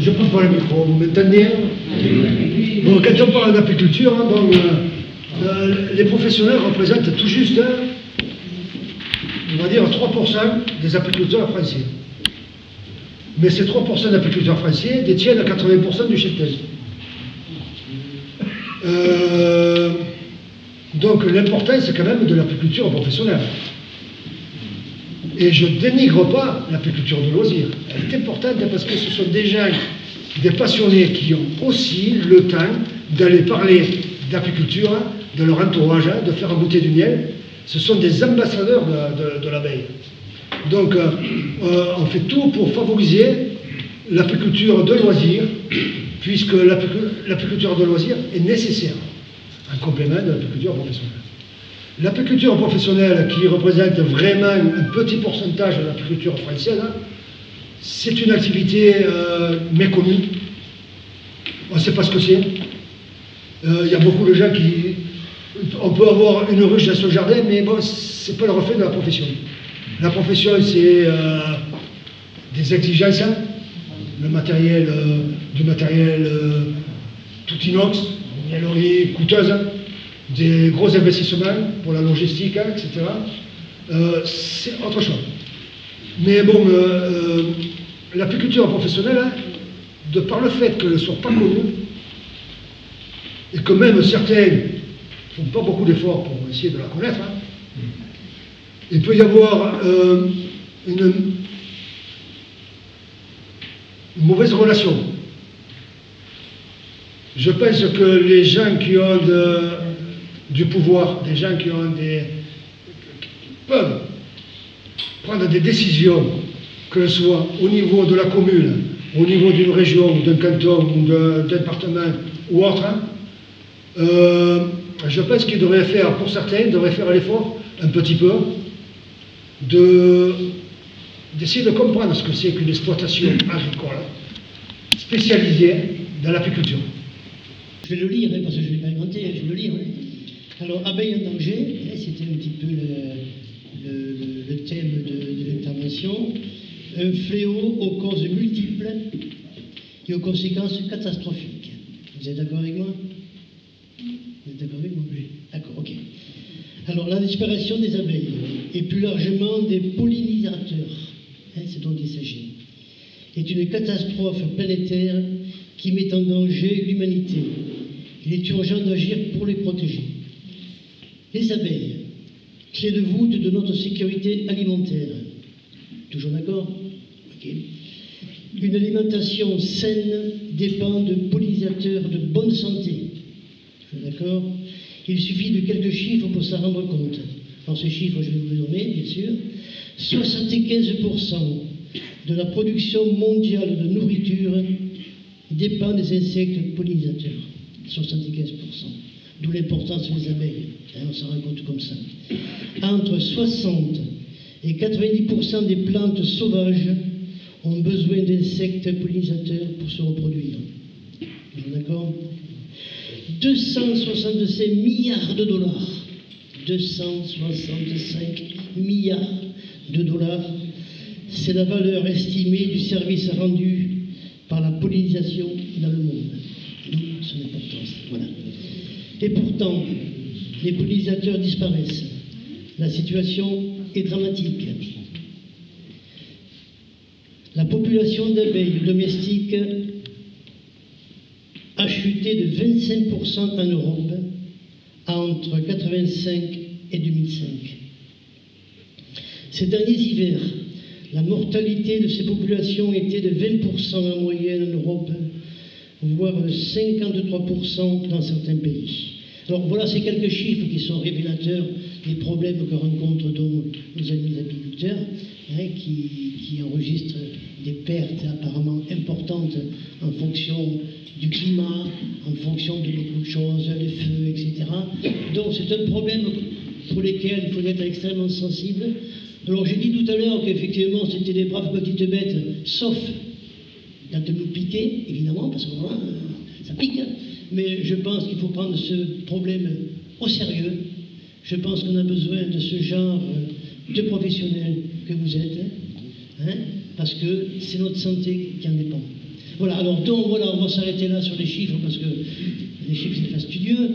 Je prends pas le micro, vous m'entendez? Bon, quand on parle d'apiculture, hein, bon, les professionnels représentent tout juste, on va dire, 3% des apiculteurs français. Mais ces 3% d'apiculteurs français détiennent 80% du cheptel. Donc l'important, c'est quand même de l'apiculture professionnelle. Et je dénigre pas l'apiculture de loisirs. Elle est importante parce que ce sont des gens, des passionnés qui ont aussi le temps d'aller parler d'apiculture de leur entourage, de faire goûter du miel. Ce sont des ambassadeurs de l'abeille. Donc on fait tout pour favoriser l'apiculture de loisirs, puisque l'apiculture de loisirs est nécessaire en complément de l'apiculture professionnelle. L'apiculture professionnelle, qui représente vraiment un petit pourcentage de l'apiculture française, c'est une activité méconnue. On ne sait pas ce que c'est. Il y a beaucoup de gens qui... On peut avoir une ruche dans son jardin, mais bon, ce n'est pas le reflet de la profession. La profession, c'est des exigences, du matériel tout inox, une miellerie coûteuse, des gros investissements pour la logistique, etc. C'est autre chose. Mais bon, l'apiculture professionnelle, de par le fait qu'elle ne soit pas connue, et que même certains ne font pas beaucoup d'efforts pour essayer de la connaître, il peut y avoir une mauvaise relation. Je pense que les gens qui ont du pouvoir, des gens qui peuvent prendre des décisions, que ce soit au niveau de la commune, au niveau d'une région, d'un canton, ou d'un département ou autre, je pense qu'ils devraient faire, pour certains, ils devraient faire l'effort, un petit peu, d'essayer de comprendre ce que c'est qu'une exploitation agricole spécialisée dans l'apiculture. Je vais le lire, parce que je ne l'ai pas inventé, je vais le lire. Alors, abeilles en danger, c'était un petit peu le thème de l'intervention. Un fléau aux causes multiples et aux conséquences catastrophiques. Vous êtes d'accord avec moi? Vous êtes d'accord avec moi? Oui. D'accord, ok. Alors, la disparition des abeilles, et plus largement des pollinisateurs, c'est dont il s'agit, est une catastrophe planétaire qui met en danger l'humanité. Il est urgent d'agir pour les protéger. Les abeilles, clé de voûte de notre sécurité alimentaire. Toujours d'accord? Ok. Une alimentation saine dépend de pollinisateurs de bonne santé. Toujours d'accord? Il suffit de quelques chiffres pour s'en rendre compte. Alors ces chiffres, je vais vous les donner, bien sûr. 75% de la production mondiale de nourriture dépend des insectes pollinisateurs. 75%. D'où l'importance des abeilles. On s'en rend compte comme ça. Entre 60 et 90% des plantes sauvages ont besoin d'insectes pollinisateurs pour se reproduire. D'accord? 265 milliards de dollars. 265 milliards de dollars. C'est la valeur estimée du service rendu par la pollinisation dans le monde. D'où son importance. Voilà. Et pourtant, les pollinisateurs disparaissent. La situation est dramatique. La population d'abeilles domestiques a chuté de 25% en Europe entre 1985 et 2005. Ces derniers hivers, la mortalité de ces populations était de 20% en moyenne en Europe, voire de 53% dans certains pays. Alors voilà ces quelques chiffres qui sont révélateurs des problèmes que rencontrent donc nos amis apiculteurs, qui enregistrent des pertes apparemment importantes en fonction du climat, en fonction de beaucoup de choses, les feux, etc. Donc c'est un problème pour lequel il faut être extrêmement sensible. Alors j'ai dit tout à l'heure qu'effectivement c'était des braves petites bêtes, sauf quand elles nous piquaient, évidemment, parce que voilà, ça pique. Mais je pense qu'il faut prendre ce problème au sérieux. Je pense qu'on a besoin de ce genre de professionnels que vous êtes, parce que c'est notre santé qui en dépend. Voilà, alors donc voilà, on va s'arrêter là sur les chiffres parce que les chiffres c'est fastidieux.